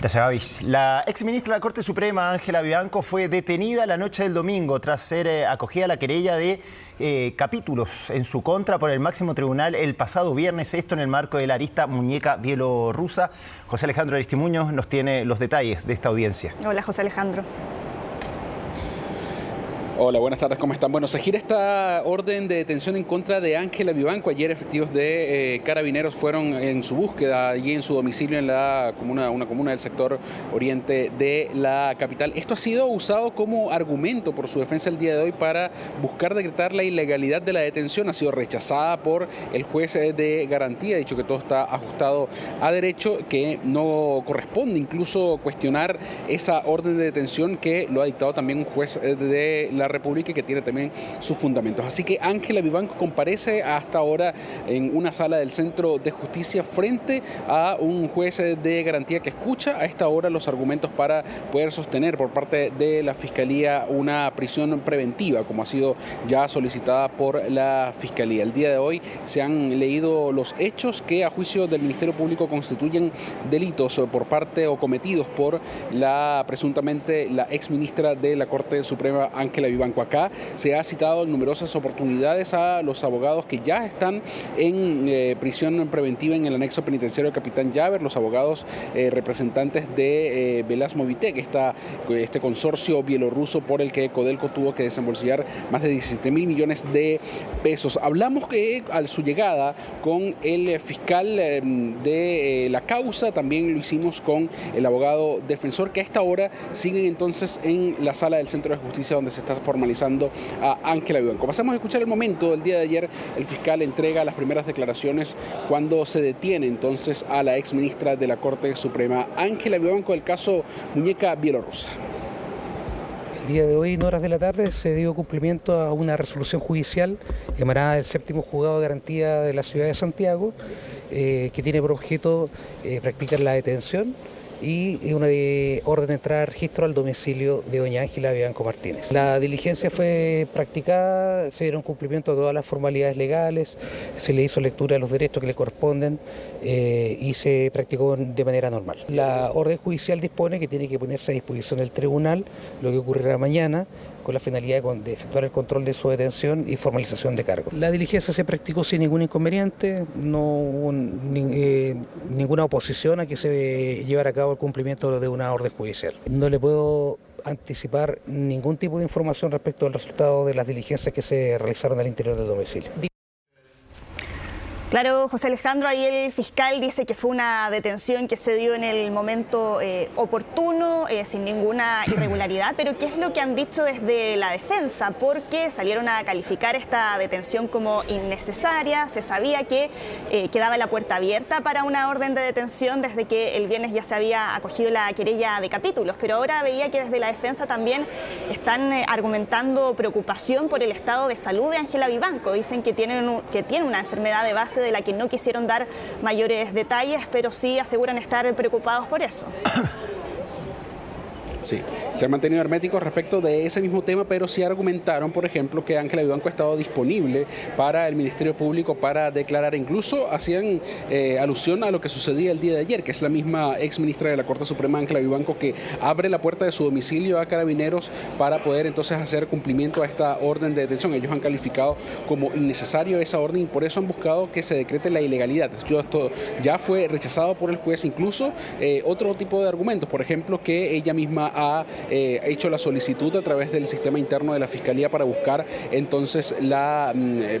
Gracias, Gaby. La exministra de la Corte Suprema, Ángela Vivanco, fue detenida la noche del domingo tras ser acogida a la querella de capítulos en su contra por el máximo tribunal el pasado viernes, esto en el marco de la arista muñeca bielorrusa. José Alejandro Aristimuño nos tiene los detalles de esta audiencia. Hola, José Alejandro. Hola, buenas tardes, ¿cómo están? Bueno, se gira esta orden de detención en contra de Ángela Vivanco. Ayer efectivos de Carabineros fueron en su búsqueda allí en su domicilio en la comuna, una comuna del sector oriente de la capital. Esto ha sido usado como argumento por su defensa el día de hoy para buscar decretar la ilegalidad de la detención. Ha sido rechazada por el juez de garantía, ha dicho que todo está ajustado a derecho, que no corresponde incluso cuestionar esa orden de detención que lo ha dictado también un juez de la República y que tiene también sus fundamentos. Así que Ángela Vivanco comparece hasta ahora en una sala del Centro de Justicia frente a un juez de garantía que escucha a esta hora los argumentos para poder sostener por parte de la Fiscalía una prisión preventiva, como ha sido ya solicitada por la Fiscalía. El día de hoy se han leído los hechos que a juicio del Ministerio Público constituyen delitos por parte o cometidos por presuntamente la exministra de la Corte Suprema, Ángela Vivanco. Acá se ha citado en numerosas oportunidades a los abogados que ya están en prisión preventiva en el anexo penitenciario de Capitán Llaver, los abogados representantes de Velasmovitec, este consorcio bielorruso por el que Codelco tuvo que desembolsillar más de 17.000 millones de pesos. Hablamos que a su llegada con el fiscal de la causa, también lo hicimos con el abogado defensor, que a esta hora siguen entonces en la sala del Centro de Justicia donde se está formalizando a Ángela Vivanco. Pasamos a escuchar el momento del día de ayer. El fiscal entrega las primeras declaraciones cuando se detiene entonces a la exministra de la Corte Suprema, Ángela Vivanco, del caso muñeca bielorrusa. El día de hoy, en horas de la tarde, se dio cumplimiento a una resolución judicial emanada del séptimo juzgado de garantía de la ciudad de Santiago, que tiene por objeto practicar la detención y una orden de entrada a registro al domicilio de doña Ángela Vivanco Martínez. La diligencia fue practicada, se dieron cumplimiento a todas las formalidades legales, se le hizo lectura de los derechos que le corresponden y se practicó de manera normal. La orden judicial dispone que tiene que ponerse a disposición del tribunal, lo que ocurrirá mañana, con la finalidad de efectuar el control de su detención y formalización de cargos. La diligencia se practicó sin ningún inconveniente, no hubo ninguna oposición a que se llevara a cabo el cumplimiento de una orden judicial. No le puedo anticipar ningún tipo de información respecto al resultado de las diligencias que se realizaron al interior del domicilio. Claro, José Alejandro, ahí el fiscal dice que fue una detención que se dio en el momento oportuno, sin ninguna irregularidad, pero ¿qué es lo que han dicho desde la defensa? Porque salieron a calificar esta detención como innecesaria, se sabía que quedaba la puerta abierta para una orden de detención desde que el viernes ya se había acogido la querella de capítulos, pero ahora veía que desde la defensa también están argumentando preocupación por el estado de salud de Ángela Vivanco. Dicen que tiene una enfermedad de base de la que no quisieron dar mayores detalles, pero sí aseguran estar preocupados por eso. Sí, se han mantenido herméticos respecto de ese mismo tema, pero sí argumentaron, por ejemplo, que Ángela Vivanco ha estado disponible para el Ministerio Público para declarar. Incluso hacían alusión a lo que sucedía el día de ayer, que es la misma exministra de la Corte Suprema, Ángela Vivanco, que abre la puerta de su domicilio a Carabineros para poder entonces hacer cumplimiento a esta orden de detención. Ellos han calificado como innecesario esa orden y por eso han buscado que se decrete la ilegalidad. Esto ya fue rechazado por el juez. Incluso otro tipo de argumentos, por ejemplo, que ella misma ha hecho la solicitud a través del sistema interno de la Fiscalía para buscar entonces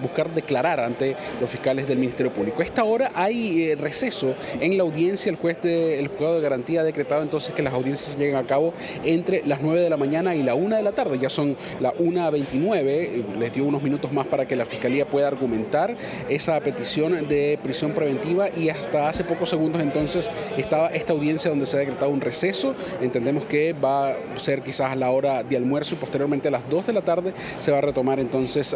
buscar declarar ante los fiscales del Ministerio Público. A esta hora hay receso en la audiencia. El juzgado de garantía ha decretado entonces que las audiencias se lleguen a cabo entre las 9 de la mañana y la 1 de la tarde. Ya son las 1:29. Les dio unos minutos más para que la Fiscalía pueda argumentar esa petición de prisión preventiva y hasta hace pocos segundos entonces estaba esta audiencia donde se ha decretado un receso. Entendemos que va a ser quizás la hora de almuerzo y posteriormente a las 2 de la tarde se va a retomar entonces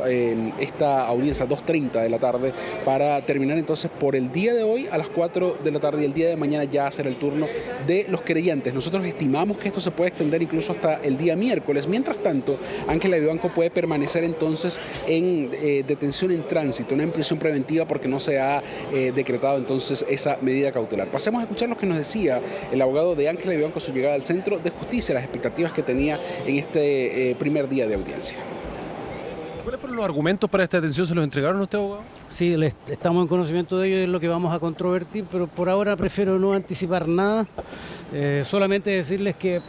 esta audiencia, 2:30 de la tarde, para terminar entonces por el día de hoy a las 4 de la tarde y el día de mañana ya será el turno de los querellantes. Nosotros estimamos que esto se puede extender incluso hasta el día miércoles. Mientras tanto, Ángela Vivanco puede permanecer entonces en detención en tránsito, no en prisión preventiva, porque no se ha decretado entonces esa medida cautelar. Pasemos a escuchar lo que nos decía el abogado de Ángela Vivanco a su llegada al Centro de Justicia, las expectativas que tenía en este primer día de audiencia. ¿Cuáles fueron los argumentos para esta detención? ¿Se los entregaron a usted, abogado? Sí, estamos en conocimiento de ello, es lo que vamos a controvertir, pero por ahora prefiero no anticipar nada, solamente decirles que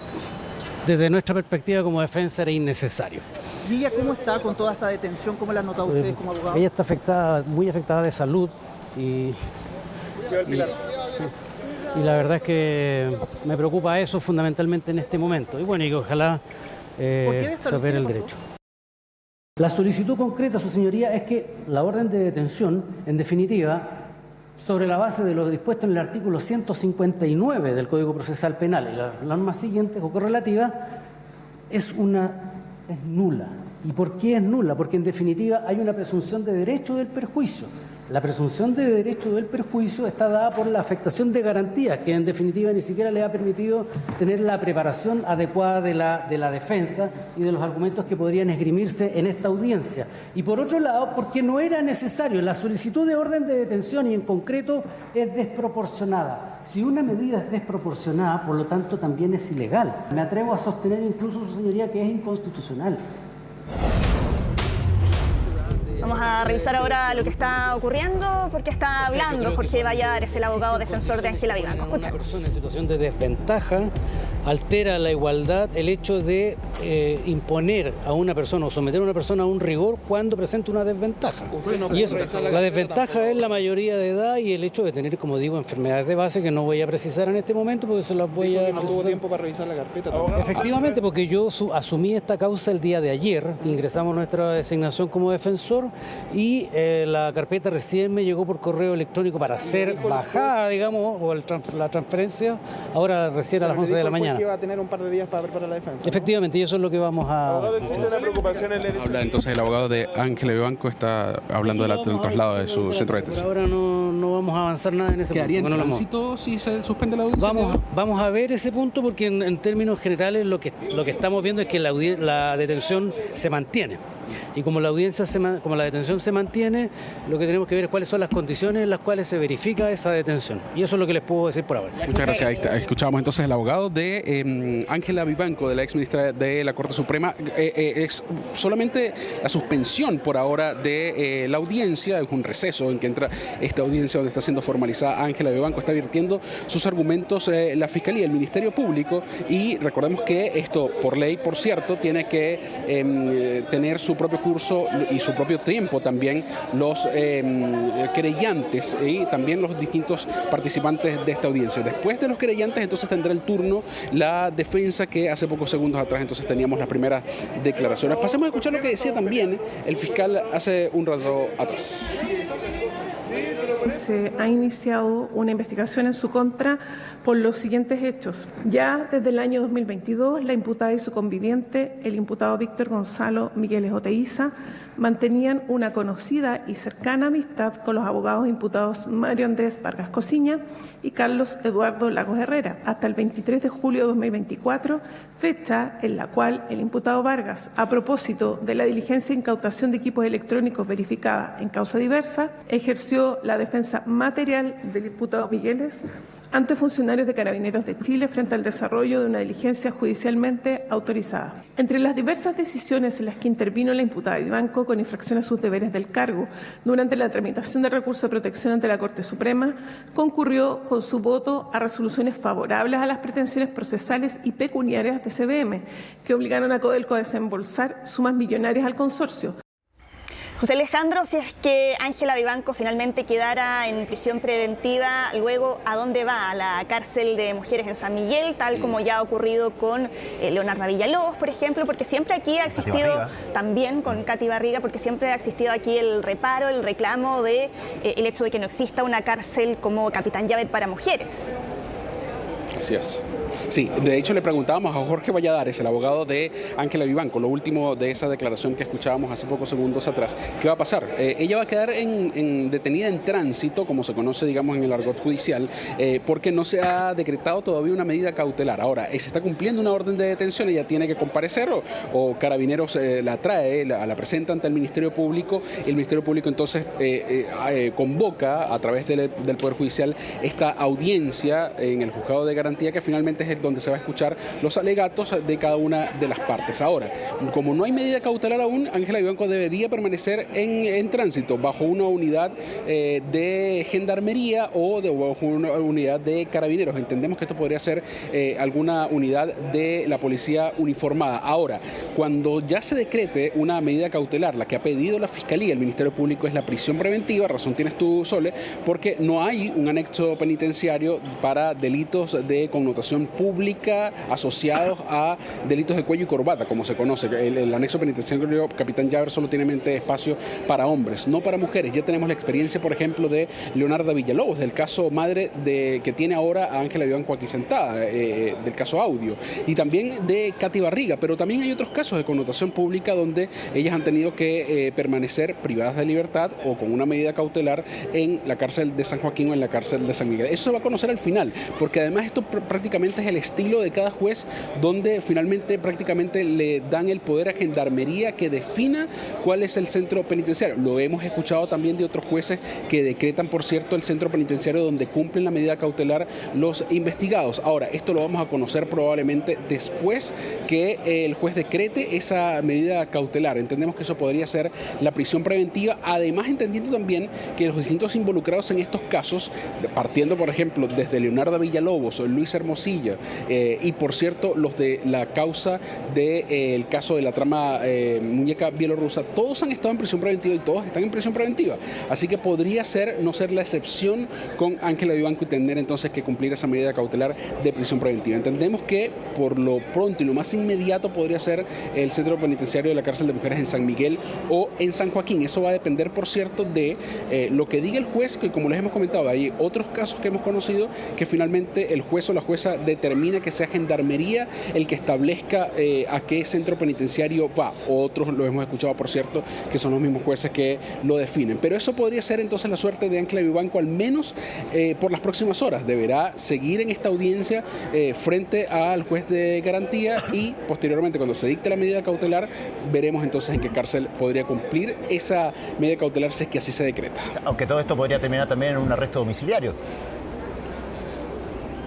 desde nuestra perspectiva como defensa era innecesario. Lilia, ¿cómo está con toda esta detención? ¿Cómo la han notado ustedes como abogados? Ella está afectada, muy afectada de salud y la verdad es que me preocupa eso fundamentalmente en este momento. Y bueno, y que ojalá se opere el derecho. La solicitud concreta, su señoría, es que la orden de detención, en definitiva, sobre la base de lo dispuesto en el artículo 159 del Código Procesal Penal y las normas siguientes o correlativas, es nula. ¿Y por qué es nula? Porque en definitiva hay una presunción de derecho del perjuicio. La presunción de derecho del perjuicio está dada por la afectación de garantías, que en definitiva ni siquiera le ha permitido tener la preparación adecuada de la defensa y de los argumentos que podrían esgrimirse en esta audiencia. Y por otro lado, porque no era necesario. La solicitud de orden de detención y en concreto es desproporcionada. Si una medida es desproporcionada, por lo tanto también es ilegal. Me atrevo a sostener incluso, su señoría, que es inconstitucional. Vamos a revisar ahora lo que está ocurriendo, porque está hablando Jorge Valladares, el abogado defensor de Ángela Vivanco. Escuchamos. Una persona en situación de desventaja altera la igualdad el hecho de imponer a una persona o someter a una persona a un rigor cuando presenta una desventaja. Y eso, la desventaja es la mayoría de edad y el hecho de tener, como digo, enfermedades de base que no voy a precisar en este momento porque se las voy a... No tuvo tiempo para revisar la carpeta también. Efectivamente, porque yo asumí esta causa el día de ayer, ingresamos nuestra designación como defensor y la carpeta recién me llegó por correo electrónico para ser bajada, digamos, o la transferencia, ahora recién a las 11 de la mañana. Que va a tener un par de días para preparar la defensa, ¿no? Efectivamente, y eso es lo que vamos a... Habla entonces el abogado de Ángela Vivanco, está hablando del traslado de su centro de detención. Por ahora no vamos a avanzar nada en ese punto. ¿Quedaría en tránsito si se suspende la audiencia? Vamos a ver ese punto porque en términos generales lo que estamos viendo es que la detención se mantiene. Y como la detención se mantiene, lo que tenemos que ver es cuáles son las condiciones en las cuales se verifica esa detención. Y eso es lo que les puedo decir por ahora. Muchas gracias. Ahí escuchábamos entonces el abogado de Ángela Vivanco, de la ex ministra de la Corte Suprema. Es solamente la suspensión por ahora de la audiencia, es un receso en que entra esta audiencia donde está siendo formalizada Ángela Vivanco, está virtiendo sus argumentos la Fiscalía, el Ministerio Público, y recordemos que esto, por ley, por cierto, tiene que tener su propio curso y su propio tiempo también los querellantes y también los distintos participantes de esta audiencia. Después de los querellantes entonces tendrá el turno la defensa, que hace pocos segundos atrás entonces teníamos las primeras declaraciones. Pasemos a escuchar lo que decía también el fiscal hace un rato atrás. Se ha iniciado una investigación en su contra por los siguientes hechos. Ya desde el año 2022, la imputada y su conviviente, el imputado Víctor Gonzalo Migueles Oteiza, mantenían una conocida y cercana amistad con los abogados imputados Mario Andrés Vargas Cosiña y Carlos Eduardo Lagos Herrera, hasta el 23 de julio de 2024, fecha en la cual el imputado Vargas, a propósito de la diligencia de incautación de equipos electrónicos verificada en causa diversa, ejerció la defensa material del imputado Migueles ante funcionarios de Carabineros de Chile frente al desarrollo de una diligencia judicialmente autorizada. Entre las diversas decisiones en las que intervino la imputada Vivanco con infracción a sus deberes del cargo durante la tramitación del recurso de protección ante la Corte Suprema, concurrió con su voto a resoluciones favorables a las pretensiones procesales y pecuniarias de CVM, que obligaron a Codelco a desembolsar sumas millonarias al consorcio. José Alejandro, si es que Ángela Vivanco finalmente quedara en prisión preventiva, luego, ¿a dónde va? ¿A la cárcel de mujeres en San Miguel, tal como ya ha ocurrido con Leonardo Villalobos, por ejemplo? Porque siempre aquí ha existido, también con Katy Barriga, porque siempre ha existido aquí el reparo, el reclamo de el hecho de que no exista una cárcel como Capitán Llave para mujeres. Así es. Sí, de hecho le preguntábamos a Jorge Valladares, el abogado de Ángela Vivanco, lo último de esa declaración que escuchábamos hace pocos segundos atrás. ¿Qué va a pasar? Ella va a quedar detenida en tránsito, como se conoce, digamos, en el argot judicial, porque no se ha decretado todavía una medida cautelar. Ahora, se está cumpliendo una orden de detención, ella tiene que comparecer o Carabineros la trae, la presenta ante el Ministerio Público, y el Ministerio Público entonces convoca a través del Poder Judicial esta audiencia en el Juzgado de Garantía, que finalmente es donde se va a escuchar los alegatos de cada una de las partes. Ahora, como no hay medida cautelar aún, Ángela Vivanco debería permanecer en tránsito bajo una unidad de gendarmería o bajo una unidad de carabineros. Entendemos que esto podría ser alguna unidad de la policía uniformada. Ahora, cuando ya se decrete una medida cautelar, la que ha pedido la Fiscalía, el Ministerio Público, es la prisión preventiva, razón tienes tú, Sole, porque no hay un anexo penitenciario para delitos de connotación pública asociados a delitos de cuello y corbata, como se conoce. El anexo penitenciario Capitán Llaver solo tiene espacio para hombres, no para mujeres. Ya tenemos la experiencia, por ejemplo, de Leonarda Villalobos, del caso madre que tiene ahora a Ángela Vivanco aquí sentada, del caso Audio, y también de Katy Barriga, pero también hay otros casos de connotación pública donde ellas han tenido que permanecer privadas de libertad o con una medida cautelar en la cárcel de San Joaquín o en la cárcel de San Miguel. Eso se va a conocer al final, porque además esto prácticamente es el estilo de cada juez, donde finalmente prácticamente le dan el poder a Gendarmería que defina cuál es el centro penitenciario. Lo hemos escuchado también de otros jueces que decretan, por cierto, el centro penitenciario donde cumplen la medida cautelar los investigados. Ahora, esto lo vamos a conocer probablemente después que el juez decrete esa medida cautelar. Entendemos que eso podría ser la prisión preventiva, además entendiendo también que los distintos involucrados en estos casos, partiendo por ejemplo desde Leonarda Villalobos, Luis Hermosilla y por cierto los de la causa del caso de la trama muñeca bielorrusa, todos han estado en prisión preventiva y todos están en prisión preventiva. Así que podría no ser la excepción con Ángela Vivanco y tener entonces que cumplir esa medida cautelar de prisión preventiva. Entendemos que por lo pronto y lo más inmediato podría ser el centro penitenciario de la cárcel de mujeres en San Miguel o en San Joaquín. Eso va a depender, por cierto, de lo que diga el juez, que como les hemos comentado, hay otros casos que hemos conocido que finalmente el juez o la jueza determina que sea Gendarmería el que establezca a qué centro penitenciario va. Otros lo hemos escuchado, por cierto, que son los mismos jueces que lo definen. Pero eso podría ser entonces la suerte de Ángela Vivanco, al menos por las próximas horas. Deberá seguir en esta audiencia frente al juez de garantía y posteriormente, cuando se dicte la medida cautelar, veremos entonces en qué cárcel podría cumplir esa medida cautelar si es que así se decreta. Aunque todo esto podría terminar también en un arresto domiciliario.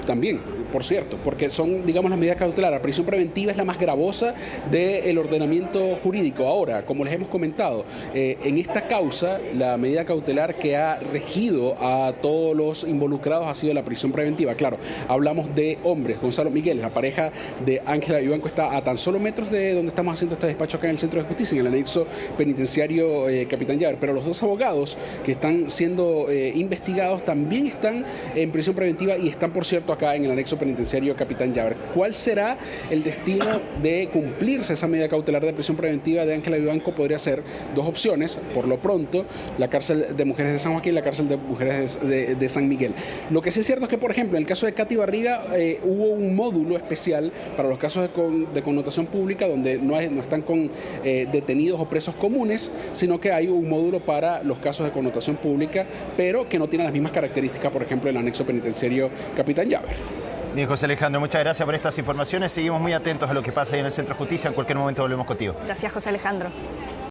También, por cierto, porque son, digamos, las medidas cautelares. La prisión preventiva es la más gravosa del ordenamiento jurídico. Ahora, como les hemos comentado, en esta causa, la medida cautelar que ha regido a todos los involucrados ha sido la prisión preventiva. Claro, hablamos de hombres. Gonzalo Miguel, la pareja de Ángela Vivanco, está a tan solo metros de donde estamos haciendo este despacho acá en el Centro de Justicia, en el anexo penitenciario Capitán Llaver. Pero los dos abogados que están siendo investigados también están en prisión preventiva y están, por cierto, acá en el anexo penitenciario Capitán Llaver. ¿Cuál será el destino de cumplirse esa medida cautelar de prisión preventiva de Ángela Vivanco? Podría ser dos opciones. Por lo pronto, la cárcel de mujeres de San Joaquín y la cárcel de mujeres de San Miguel. Lo que sí es cierto es que, por ejemplo, en el caso de Katy Barriga hubo un módulo especial para los casos de connotación pública donde no están con detenidos o presos comunes, sino que hay un módulo para los casos de connotación pública, pero que no tiene las mismas características, por ejemplo, el anexo penitenciario Capitán Llaver. Bien, José Alejandro, muchas gracias por estas informaciones. Seguimos muy atentos a lo que pasa ahí en el Centro de Justicia. En cualquier momento volvemos contigo. Gracias, José Alejandro.